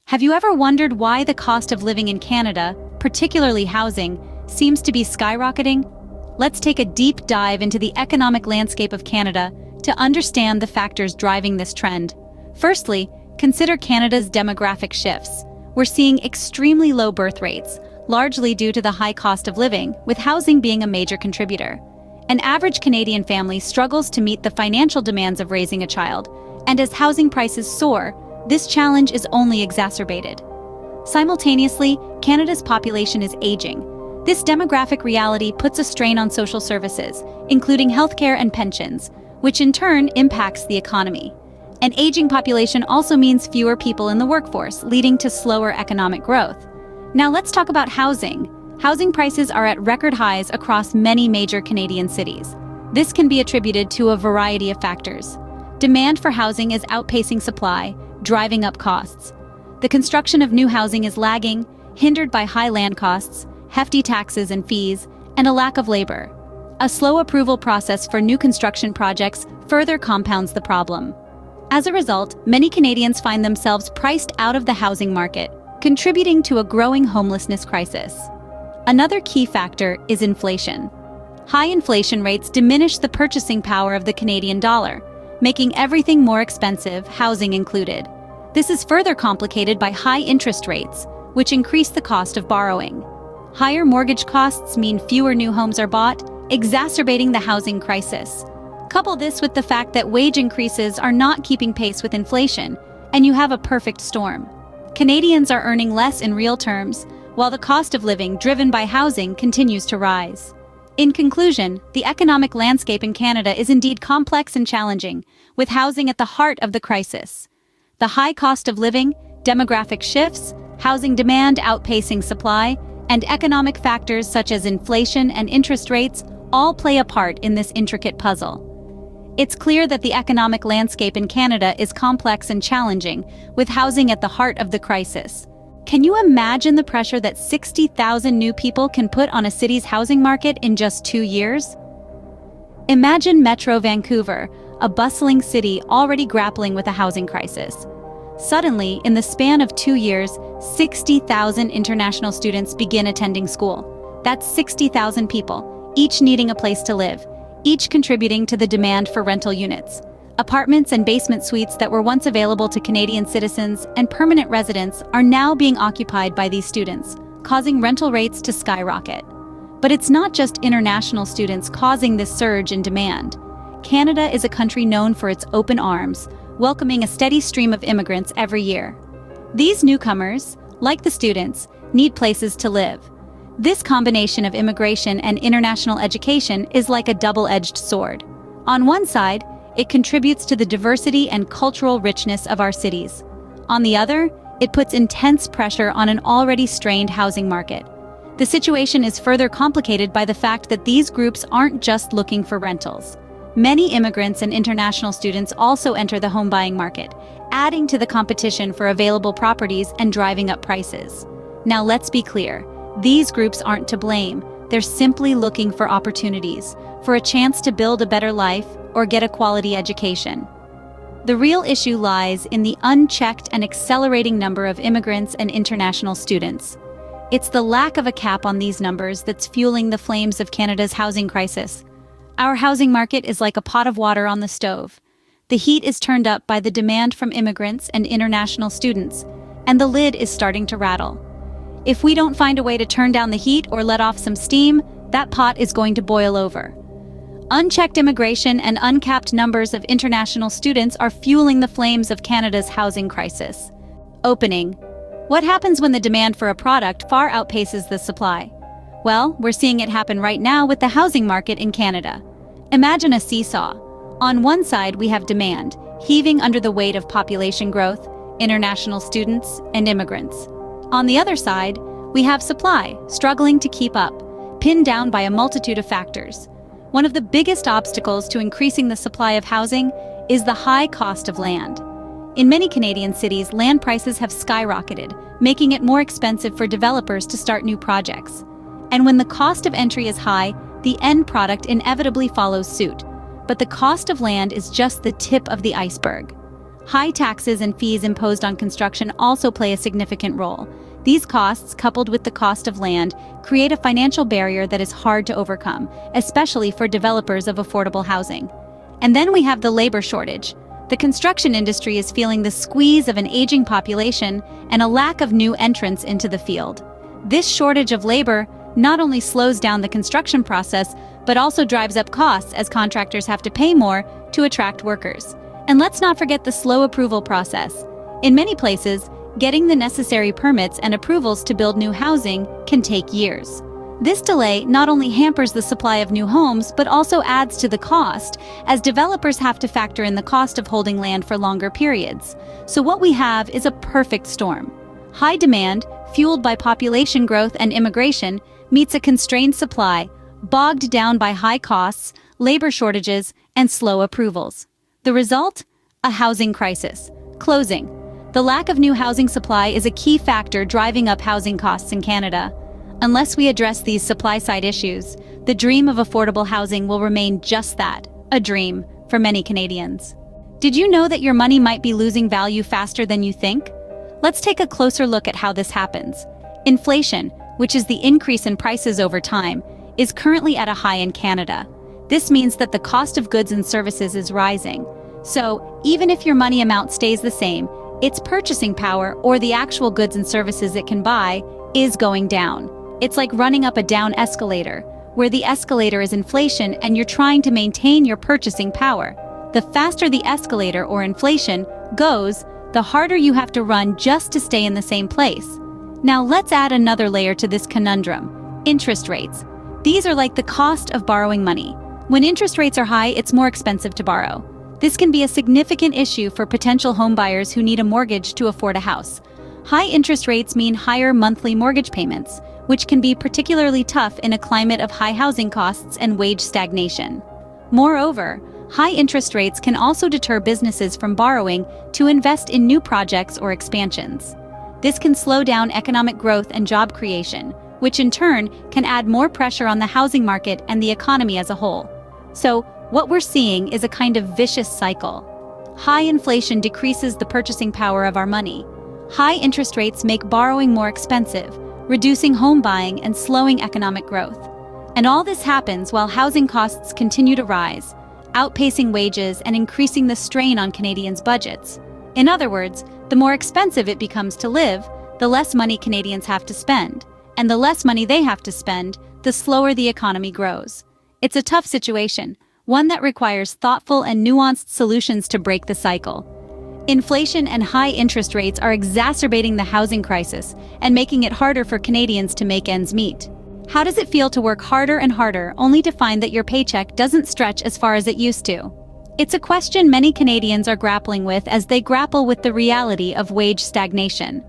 Have you ever wondered why the cost of living in Canada, particularly housing, seems to be skyrocketing? Let's take a deep dive into the economic landscape of Canada to understand the factors driving this trend. Firstly, consider Canada's demographic shifts. We're seeing extremely low birth rates, largely due to the high cost of living, with housing being a major contributor. An average Canadian family struggles to meet the financial demands of raising a child, and as housing prices soar, this challenge is only exacerbated. Simultaneously, Canada's population is aging. This demographic reality puts a strain on social services, including healthcare and pensions, which in turn impacts the economy. An aging population also means fewer people in the workforce, leading to slower economic growth. Now let's talk about housing. Housing prices are at record highs across many major Canadian cities. This can be attributed to a variety of factors. Demand for housing is outpacing supply, driving up costs. The construction of new housing is lagging, hindered by high land costs, hefty taxes and fees, and a lack of labor. A slow approval process for new construction projects further compounds the problem. As a result, many Canadians find themselves priced out of the housing market, contributing to a growing homelessness crisis. Another key factor is inflation. High inflation rates diminish the purchasing power of the Canadian dollar, making everything more expensive, housing included. This is further complicated by high interest rates, which increase the cost of borrowing. Higher mortgage costs mean fewer new homes are bought, exacerbating the housing crisis. Couple this with the fact that wage increases are not keeping pace with inflation, and you have a perfect storm. Canadians are earning less in real terms, while the cost of living driven by housing continues to rise. In conclusion, the economic landscape in Canada is indeed complex and challenging, with housing at the heart of the crisis. The high cost of living, demographic shifts, housing demand outpacing supply, and economic factors such as inflation and interest rates all play a part in this intricate puzzle. It's clear that the economic landscape in Canada is complex and challenging, with housing at the heart of the crisis. Can you imagine the pressure that 60,000 new people can put on a city's housing market in just 2 years? Imagine Metro Vancouver, a bustling city already grappling with a housing crisis. Suddenly, in the span of 2 years, 60,000 international students begin attending school. That's 60,000 people, each needing a place to live, each contributing to the demand for rental units. Apartments and basement suites that were once available to Canadian citizens and permanent residents are now being occupied by these students, causing rental rates to skyrocket. But it's not just international students causing this surge in demand. Canada is a country known for its open arms, welcoming a steady stream of immigrants every year. These newcomers, like the students, need places to live. This combination of immigration and international education is like a double-edged sword. On one side, it contributes to the diversity and cultural richness of our cities. On the other, it puts intense pressure on an already strained housing market. The situation is further complicated by the fact that these groups aren't just looking for rentals. Many immigrants and international students also enter the home buying market, adding to the competition for available properties and driving up prices. Now let's be clear, these groups aren't to blame. They're simply looking for opportunities, for a chance to build a better life or get a quality education. The real issue lies in the unchecked and accelerating number of immigrants and international students. It's the lack of a cap on these numbers that's fueling the flames of Canada's housing crisis. Our housing market is like a pot of water on the stove. The heat is turned up by the demand from immigrants and international students, and the lid is starting to rattle. If we don't find a way to turn down the heat or let off some steam, that pot is going to boil over. Unchecked immigration and uncapped numbers of international students are fueling the flames of Canada's housing crisis. Opening. What happens when the demand for a product far outpaces the supply? Well, we're seeing it happen right now with the housing market in Canada. Imagine a seesaw. On one side, we have demand, heaving under the weight of population growth, international students, and immigrants. On the other side, we have supply, struggling to keep up, pinned down by a multitude of factors. One of the biggest obstacles to increasing the supply of housing is the high cost of land. In many Canadian cities, land prices have skyrocketed, making it more expensive for developers to start new projects. And when the cost of entry is high, the end product inevitably follows suit. But the cost of land is just the tip of the iceberg. High taxes and fees imposed on construction also play a significant role. These costs, coupled with the cost of land, create a financial barrier that is hard to overcome, especially for developers of affordable housing. And then we have the labor shortage. The construction industry is feeling the squeeze of an aging population and a lack of new entrants into the field. This shortage of labor not only slows down the construction process, but also drives up costs as contractors have to pay more to attract workers. And let's not forget the slow approval process. In many places, getting the necessary permits and approvals to build new housing can take years. This delay not only hampers the supply of new homes, but also adds to the cost, as developers have to factor in the cost of holding land for longer periods. So what we have is a perfect storm. High demand, fueled by population growth and immigration, meets a constrained supply, bogged down by high costs, labor shortages, and slow approvals. The result? A housing crisis. Closing. The lack of new housing supply is a key factor driving up housing costs in Canada. Unless we address these supply-side issues, the dream of affordable housing will remain just that, a dream, for many Canadians. Did you know that your money might be losing value faster than you think? Let's take a closer look at how this happens. Inflation, which is the increase in prices over time, is currently at a high in Canada. This means that the cost of goods and services is rising. So, even if your money amount stays the same, its purchasing power, or the actual goods and services it can buy, is going down. It's like running up a down escalator, where the escalator is inflation and you're trying to maintain your purchasing power. The faster the escalator or inflation goes, the harder you have to run just to stay in the same place. Now let's add another layer to this conundrum: interest rates. These are like the cost of borrowing money. When interest rates are high, it's more expensive to borrow. This can be a significant issue for potential homebuyers who need a mortgage to afford a house. High interest rates mean higher monthly mortgage payments, which can be particularly tough in a climate of high housing costs and wage stagnation. Moreover, high interest rates can also deter businesses from borrowing to invest in new projects or expansions. This can slow down economic growth and job creation, which in turn can add more pressure on the housing market and the economy as a whole. So, what we're seeing is a kind of vicious cycle. High inflation decreases the purchasing power of our money. High interest rates make borrowing more expensive, reducing home buying and slowing economic growth. And all this happens while housing costs continue to rise, outpacing wages and increasing the strain on Canadians' budgets. In other words, the more expensive it becomes to live, the less money Canadians have to spend. And the less money they have to spend, the slower the economy grows. It's a tough situation, one that requires thoughtful and nuanced solutions to break the cycle. Inflation and high interest rates are exacerbating the housing crisis and making it harder for Canadians to make ends meet. How does it feel to work harder and harder only to find that your paycheck doesn't stretch as far as it used to? It's a question many Canadians are grappling with as they grapple with the reality of wage stagnation.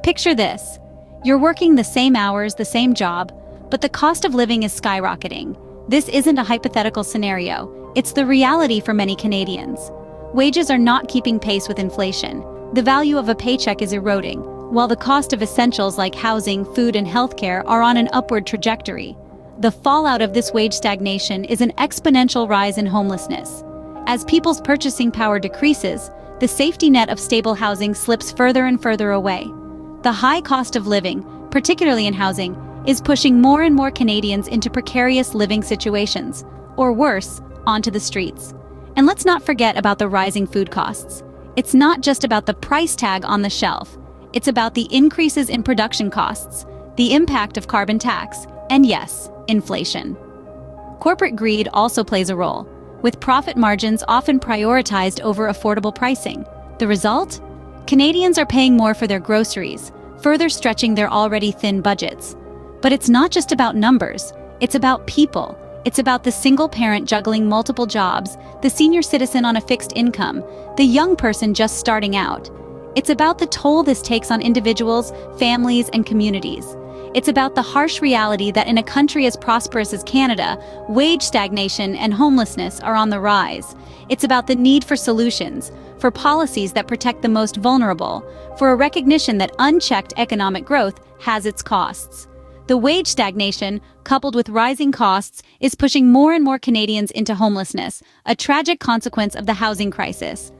Picture this. You're working the same hours, the same job, but the cost of living is skyrocketing. This isn't a hypothetical scenario. It's the reality for many Canadians. Wages are not keeping pace with inflation. The value of a paycheck is eroding, while the cost of essentials like housing, food, and healthcare are on an upward trajectory. The fallout of this wage stagnation is an exponential rise in homelessness. As people's purchasing power decreases, the safety net of stable housing slips further and further away. The high cost of living, particularly in housing, is pushing more and more Canadians into precarious living situations, or worse, onto the streets. And let's not forget about the rising food costs. It's not just about the price tag on the shelf. It's about the increases in production costs, the impact of carbon tax, and yes, inflation. Corporate greed also plays a role, with profit margins often prioritized over affordable pricing. The result? Canadians are paying more for their groceries, further stretching their already thin budgets. But it's not just about numbers, it's about people. It's about the single parent juggling multiple jobs, the senior citizen on a fixed income, the young person just starting out. It's about the toll this takes on individuals, families, and communities. It's about the harsh reality that in a country as prosperous as Canada, wage stagnation and homelessness are on the rise. It's about the need for solutions, for policies that protect the most vulnerable, for a recognition that unchecked economic growth has its costs. The wage stagnation, coupled with rising costs, is pushing more and more Canadians into homelessness, a tragic consequence of the housing crisis.